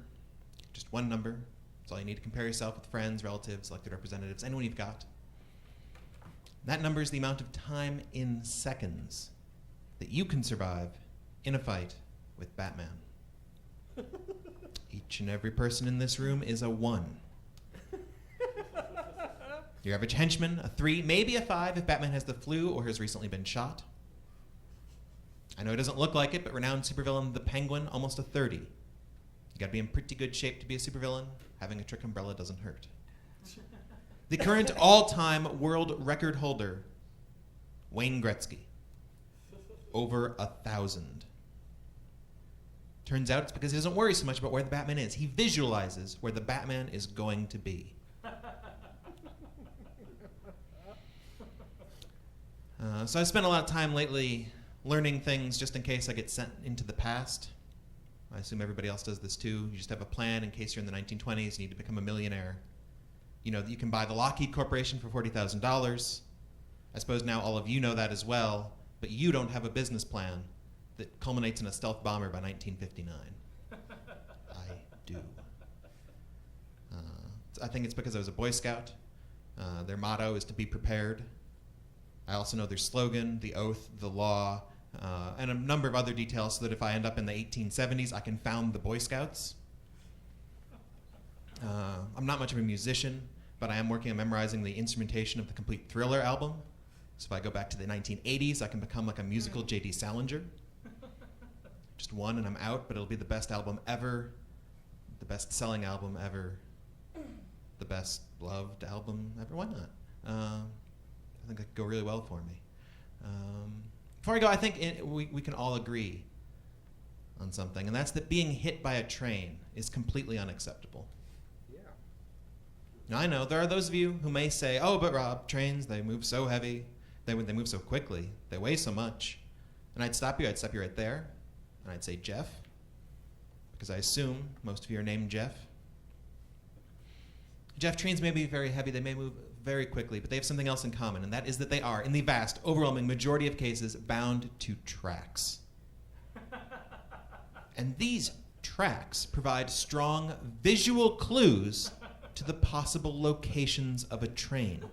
Just one number. That's all you need to compare yourself with friends, relatives, elected representatives, anyone you've got. That number is the amount of time in seconds that you can survive in a fight with Batman. Each and every person in this room is a 1. Your average henchman, a 3, maybe a 5 if Batman has the flu or has recently been shot. I know it doesn't look like it, but renowned supervillain the Penguin, almost a 30. You gotta be in pretty good shape to be a supervillain. Having a trick umbrella doesn't hurt. The current all-time world record holder, Wayne Gretzky. Over 1,000. Turns out it's because he doesn't worry so much about where the Batman is. He visualizes where the Batman is going to be. So I spent a lot of time lately learning things just in case I get sent into the past. I assume everybody else does this too. You just have a plan in case you're in the 1920s, you need to become a millionaire. You know that you can buy the Lockheed Corporation for $40,000. I suppose now all of you know that as well, but you don't have a business plan that culminates in a stealth bomber by 1959. I do. I think it's because I was a Boy Scout. Their motto is to be prepared. I also know their slogan, the oath, the law, and a number of other details so that if I end up in the 1870s, I can found the Boy Scouts. I'm not much of a musician, but I am working on memorizing the instrumentation of the complete Thriller album. So if I go back to the 1980s, I can become like a musical J.D. Salinger. Just one and I'm out, but it'll be the best album ever, the best-selling album ever, the best loved album ever. Why not? I think that could go really well for me. Before I go, I think we can all agree on something, and that's that being hit by a train is completely unacceptable. Yeah. Now, I know there are those of you who may say, oh, but Rob, trains, they move so heavy, they move so quickly, they weigh so much. And I'd stop you right there, and I'd say, Jeff, because I assume most of you are named Jeff. Jeff, trains may be very heavy, they may move very quickly, but they have something else in common, and that is that they are, in the vast, overwhelming majority of cases, bound to tracks. And these tracks provide strong visual clues to the possible locations of a train.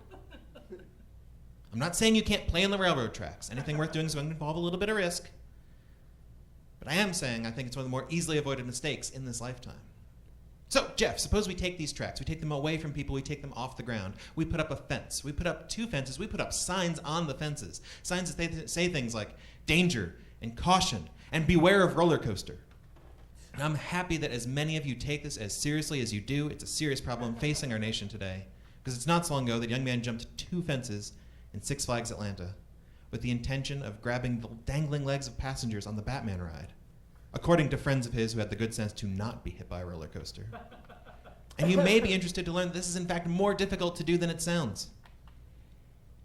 I'm not saying you can't play on the railroad tracks. Anything worth doing is going to involve a little bit of risk. But I am saying I think it's one of the more easily avoided mistakes in this lifetime. So, Jeff, suppose we take these tracks, we take them away from people, we take them off the ground. We put up a fence, we put up 2 fences, we put up signs on the fences. Signs that say things like danger and caution and beware of roller coaster. And I'm happy that as many of you take this as seriously as you do. It's a serious problem facing our nation today. Because it's not so long ago that a young man jumped 2 fences in Six Flags Atlanta with the intention of grabbing the dangling legs of passengers on the Batman ride, according to friends of his who had the good sense to not be hit by a roller coaster. And you may be interested to learn that this is in fact more difficult to do than it sounds.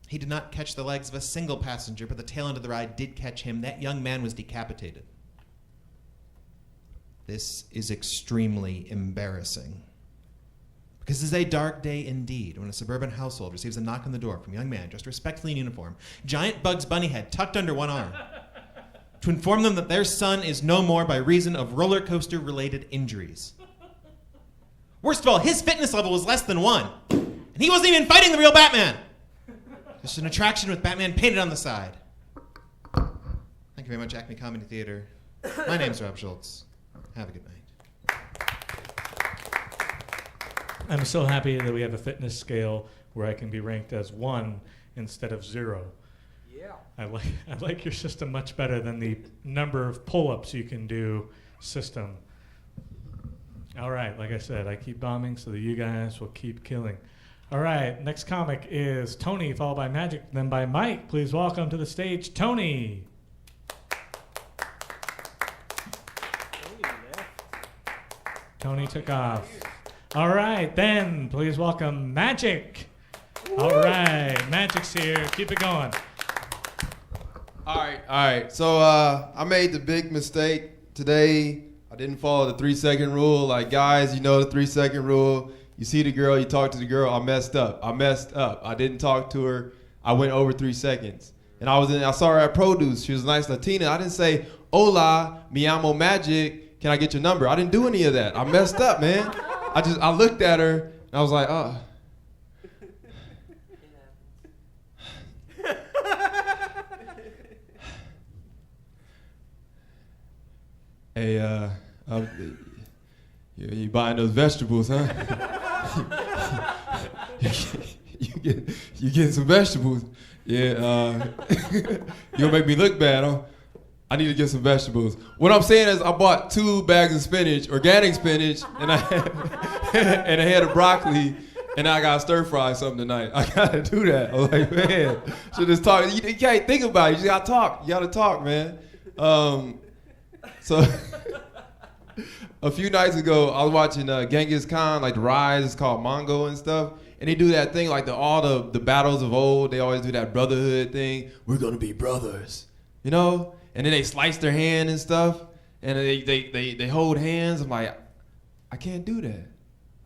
He did not catch the legs of a single passenger, but the tail end of the ride did catch him. That young man was decapitated. This is extremely embarrassing. Because this is a dark day indeed when a suburban household receives a knock on the door from a young man dressed respectfully in uniform, giant Bugs Bunny head tucked under one arm, to inform them that their son is no more by reason of roller coaster related injuries. Worst of all, his fitness level was less than 1. And he wasn't even fighting the real Batman. Just an attraction with Batman painted on the side. Thank you very much, Acme Comedy Theater. My name's Rob Schultz. Have a good night. I'm so happy that we have a fitness scale where I can be ranked as 1 instead of 0. Yeah. I like your system much better than the number of pull-ups you can do system. All right, like I said, I keep bombing so that you guys will keep killing. All right, next comic is Tony, followed by Magic, then by Mike. Please welcome to the stage, Tony. Tony took off. All right, then please welcome Magic. All right, Magic's here. Keep it going. All right. So I made the big mistake today. I didn't follow the 3-second rule. Like, guys, you know the 3-second rule. You see the girl, you talk to the girl. I messed up. I didn't talk to her. I went over 3 seconds. And I saw her at Produce. She was a nice Latina. I didn't say, hola, mi amo Magic. Can I get your number? I didn't do any of that. I messed up, man. I looked at her and I was like, oh. Hey, you buying those vegetables, huh? you getting some vegetables? Yeah. You'll make me look bad, huh? I need to get some vegetables. What I'm saying is I bought 2 bags of spinach, organic spinach, and I and a head of broccoli, and I got to stir fry something tonight. I got to do that. I'm like, man, should just talk. You can't think about it. You just got to talk. You got to talk, man. So a few nights ago, I was watching Genghis Khan, like The Rise, it's called Mongo and stuff. And they do that thing, like all the battles of old, they always do that brotherhood thing. We're going to be brothers, you know? And then they slice their hand and stuff. And they hold hands. I'm like, I can't do that.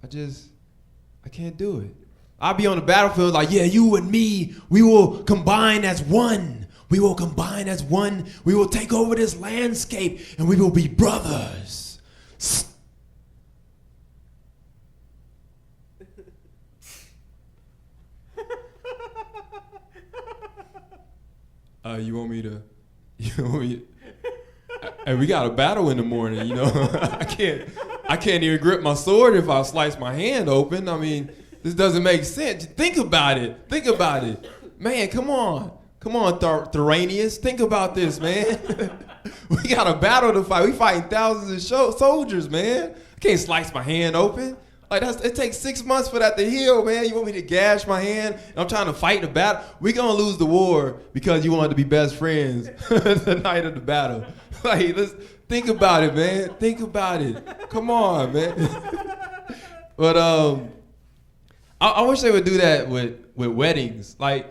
I can't do it. I'll be on the battlefield like, yeah, you and me, we will combine as one. We will combine as one. We will take over this landscape, and we will be brothers. You want me to? Hey, we got a battle in the morning. You know, I can't even grip my sword if I slice my hand open. I mean, this doesn't make sense. Think about it. Man, come on, Thoranius. Think about this, man. We got a battle to fight. We fighting thousands of soldiers, man. I can't slice my hand open. Like it takes 6 months for that to heal, man. You want me to gash my hand? And I'm trying to fight the battle. We're gonna lose the war because you wanted to be best friends the night of the battle. Like, let's think about it, man. Think about it. Come on, man. But I wish they would do that with weddings. Like,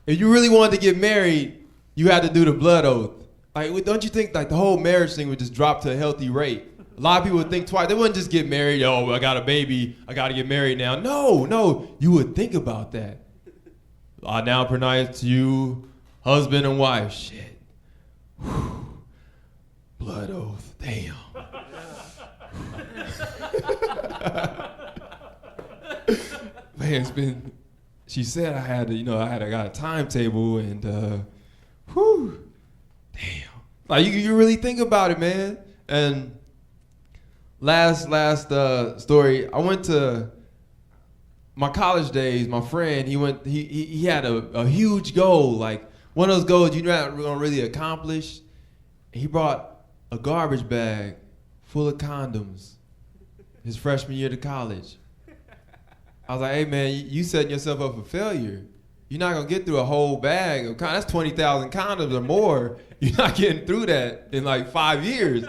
if you really wanted to get married, you had to do the blood oath. Like, don't you think like the whole marriage thing would just drop to a healthy rate? A lot of people would think twice. They wouldn't just get married. Oh, I got a baby. I got to get married now. No. You would think about that. I now pronounce you husband and wife. Shit. Whew. Blood oath. Damn. Man, it's been. She said I got a timetable and. Whew. Damn. Like you really think about it, man. And. Last story. I went to my college days. My friend, he had a huge goal, like one of those goals you're not gonna really accomplish. He brought a garbage bag full of condoms his freshman year to college. I was like, hey man, you setting yourself up for failure. You're not gonna get through a whole bag of condoms. That's 20,000 condoms or more. You're not getting through that in like 5 years.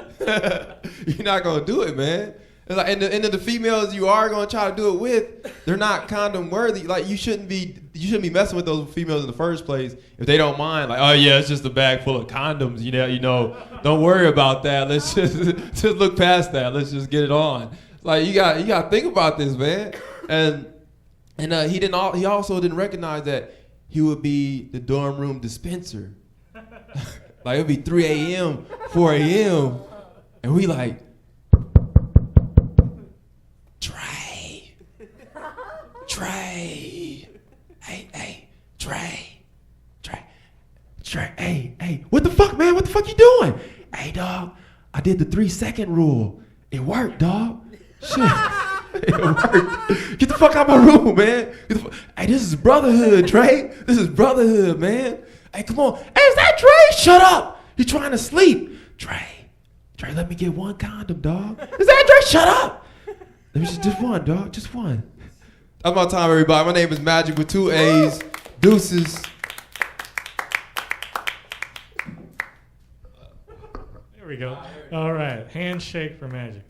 You're not gonna do it, man. And like, and the females you are gonna try to do it with, they're not condom worthy. Like you shouldn't be messing with those females in the first place if they don't mind. Like, oh yeah, it's just a bag full of condoms. You know, don't worry about that. Let's just look past that. Let's just get it on. Like you got to think about this, man. And he also didn't recognize that he would be the dorm room dispenser. Like it'd be 3 a.m., 4 a.m., and we like, Trey. Trey. Hey, Trey. Hey, what the fuck, man? What the fuck you doing? Hey, dog, I did the 3-second rule. It worked, dog. Shit. It worked. Get the fuck out of my room, man. Hey, this is brotherhood, Trey. This is brotherhood, man. Hey, come on. Hey, is that Trey? Shut up. You're trying to sleep. Trey, let me get one condom, dog. Is that Trey? Shut up. Let me just one, dog. Just one. That's my time, everybody. My name is Magic with 2 A's. Deuces. There we go. All right, handshake for Magic.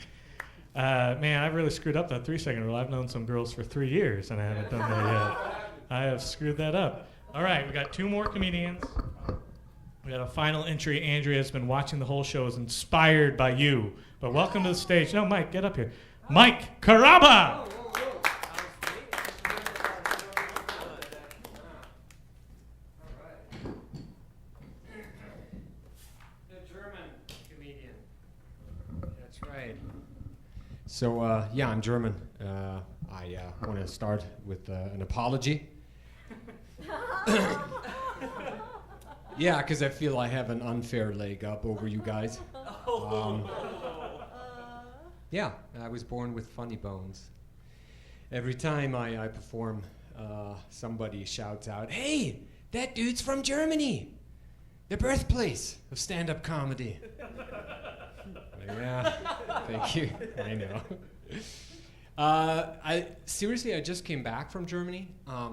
Man, I really screwed up that 3-second rule. I've known some girls for 3 years, and I haven't done that yet. I have screwed that up. All right, we got 2 more comedians. We got a final entry. Andrea has been watching the whole show, is inspired by you. But welcome to the stage. No, Mike, get up here. Mike Caraba! So, yeah, I'm German. I want to start with an apology. Yeah, because I feel I have an unfair leg up over you guys. Yeah, I was born with funny bones. Every time I perform, somebody shouts out, "Hey, that dude's from Germany, the birthplace of stand-up comedy." Yeah, thank you. I know. I just came back from Germany. I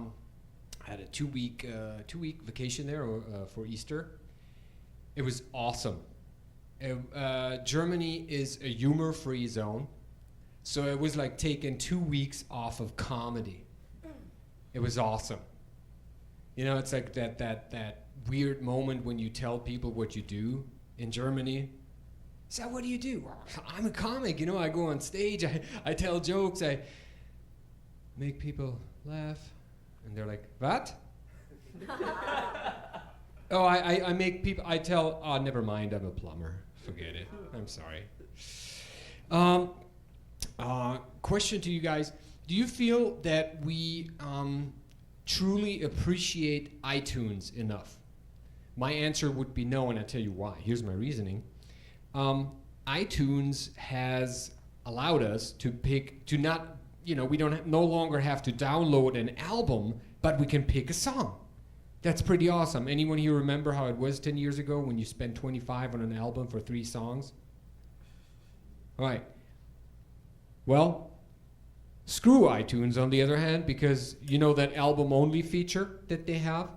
had a 2-week vacation there for Easter. It was awesome. Germany is a humor-free zone, so it was like taking 2 weeks off of comedy. It was awesome. You know, it's like that weird moment when you tell people what you do in Germany. So what do you do? Well, I'm a comic, you know, I go on stage, I tell jokes, I make people laugh, and they're like, what? Oh, I make people, I tell, oh, never mind, I'm a plumber, forget it, I'm sorry. Question to you guys, do you feel that we truly appreciate iTunes enough? My answer would be no, and I'll tell you why. Here's my reasoning. iTunes has allowed us to not, you know, we no longer have to download an album, but we can pick a song. That's pretty awesome. Anyone here remember how it was 10 years ago when you spent $25 on an album for 3 songs? All right. Well, screw iTunes on the other hand, because you know that album-only feature that they have?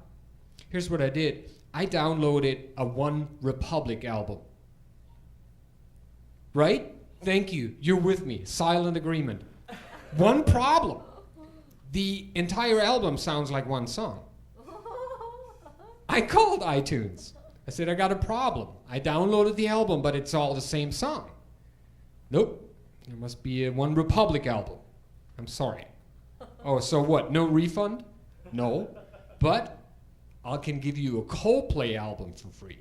Here's what I did. I downloaded a One Republic album. Right? Thank you. You're with me. Silent agreement. One problem. The entire album sounds like one song. I called iTunes. I said, I got a problem. I downloaded the album, but it's all the same song. Nope. There must be a One Republic album. I'm sorry. Oh, so what? No refund? No. But I can give you a Coldplay album for free.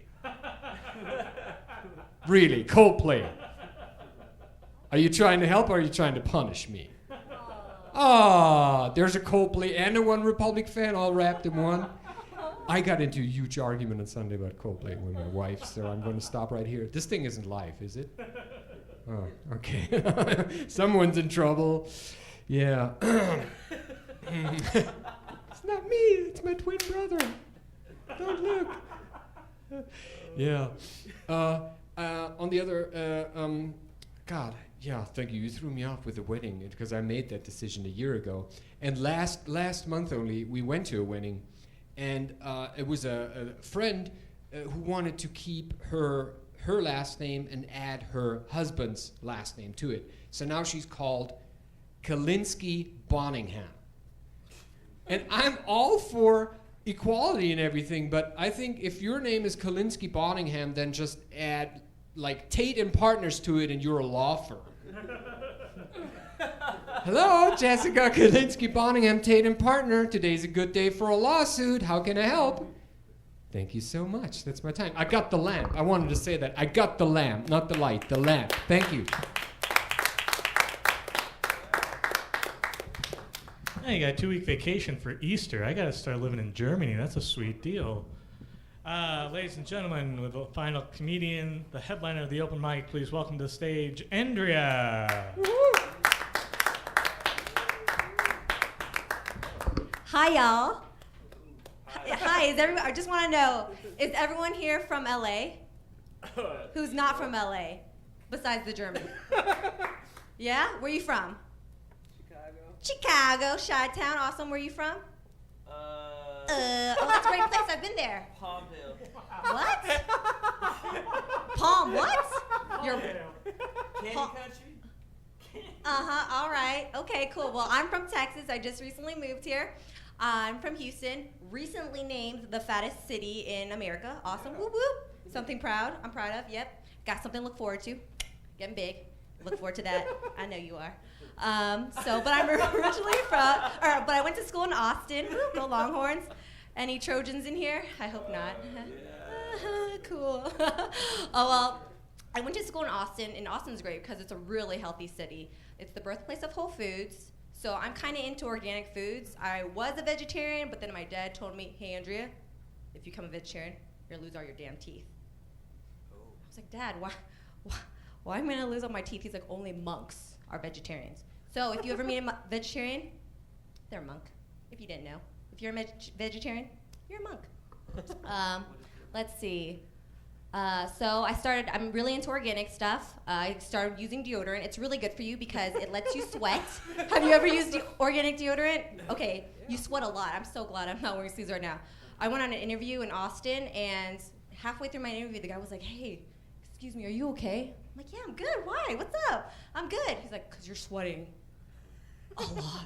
Really, Coldplay. Are you trying to help or are you trying to punish me? There's a Coldplay and a One Republic fan all wrapped in one. I got into a huge argument on Sunday about Coldplay with my wife, so I'm going to stop right here. This thing isn't live, is it? Oh, okay. Someone's in trouble. Yeah. It's not me, it's my twin brother. Don't look. Yeah. On the other, God, yeah, thank you. You threw me off with the wedding because I made that decision a year ago. And last month only, we went to a wedding, and it was a friend who wanted to keep her last name and add her husband's last name to it. So now she's called Kalinsky Bonningham. And I'm all for equality and everything, but I think if your name is Kalinsky Bonningham, then just add like Tate and Partners to it and you're a law firm. Hello, Jessica Kalinsky Bonningham, Tate and Partner. Today's a good day for a lawsuit. How can I help? Thank you so much. That's my time. I got the lamp. I wanted to say that. I got the lamp, not the light, the lamp. Thank you. Yeah, you got a 2-week vacation for Easter. I got to start living in Germany. That's a sweet deal. Ladies and gentlemen, with the final comedian, the headliner of the open mic, please welcome to the stage, Andrea. Hi, y'all. Hi, is everyone? I just want to know, is everyone here from LA? Who's not from LA, besides the German? Yeah? Where you from? Chicago, Chi-Town. Awesome. Where you from? Oh, that's a great place. I've been there. Palmdale. What? Palm what? Your Candy Country? All right. Okay, cool. Well, I'm from Texas. I just recently moved here. I'm from Houston. Recently named the fattest city in America. Awesome. Whoop whoop. Something I'm proud of. Yep. Got something to look forward to. Getting big. Look forward to that. I know you are. But I'm originally but I went to school in Austin. Woo, go Longhorns. Any Trojans in here? I hope not. Cool. I went to school in Austin, and Austin's great because it's a really healthy city. It's the birthplace of Whole Foods, so I'm kind of into organic foods. I was a vegetarian, but then my dad told me, hey, Andrea, if you become a vegetarian, you're going to lose all your damn teeth. I was like, Dad, why am I going to lose all my teeth? He's like, only monks are vegetarians. So if you ever meet a vegetarian, they're a monk, if you didn't know. If you're a vegetarian, you're a monk. Let's see. I'm really into organic stuff. I started using deodorant. It's really good for you because it lets you sweat. Have you ever used organic deodorant? Okay, you sweat a lot. I'm so glad I'm not wearing sleeves right now. I went on an interview in Austin, and halfway through my interview, the guy was like, hey, excuse me, are you okay? I'm like, yeah, I'm good. Why? What's up? I'm good. He's like, because you're sweating a lot.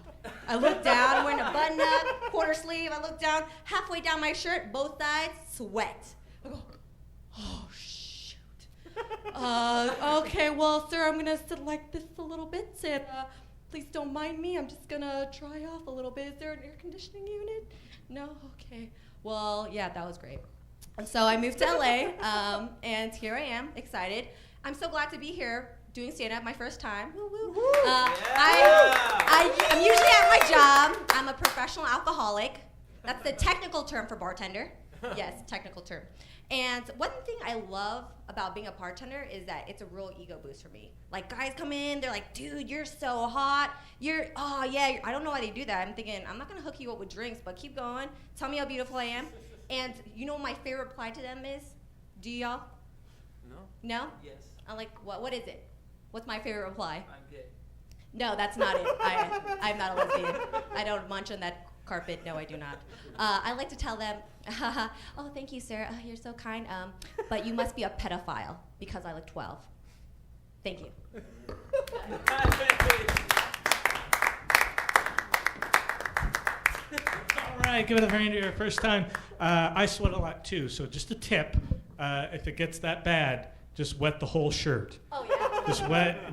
I look down, I'm wearing a button-up, quarter sleeve. I look down, halfway down my shirt, both sides, sweat. I go, oh, shoot. Okay, well, sir, I'm going to sit like this a little bit, and please don't mind me. I'm just going to dry off a little bit. Is there an air conditioning unit? No? Okay. Well, yeah, that was great. And so I moved to LA, and here I am, excited. I'm so glad to be here doing stand-up, my first time. Woo, woo. I'm usually at my job. I'm a professional alcoholic. That's the technical term for bartender. Yes, technical term. And one thing I love about being a bartender is that it's a real ego boost for me. Like, guys come in, they're like, dude, you're so hot. I don't know why they do that. I'm thinking, I'm not going to hook you up with drinks, but keep going. Tell me how beautiful I am. And you know what my favorite reply to them is? Do y'all? No. No? Yes. I'm like, what is it? What's my favorite reply? I'm gay. No, that's not it. I'm not a lesbian. I don't munch on that carpet. No, I do not. I like to tell them, oh, thank you, sir. You're so kind. But you must be a pedophile because I look 12. Thank you. All right, give it a hand to your first time. I sweat a lot too, so just a tip. If it gets that bad, just wet the whole shirt. Oh, yeah.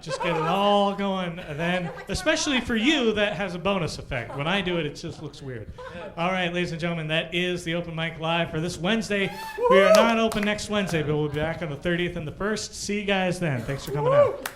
Just get it all going. And then, especially for you, that has a bonus effect. When I do it, it just looks weird. All right, ladies and gentlemen, that is the Open Mic Live for this Wednesday. We are not open next Wednesday, but we'll be back on the 30th and the 1st. See you guys then. Thanks for coming out.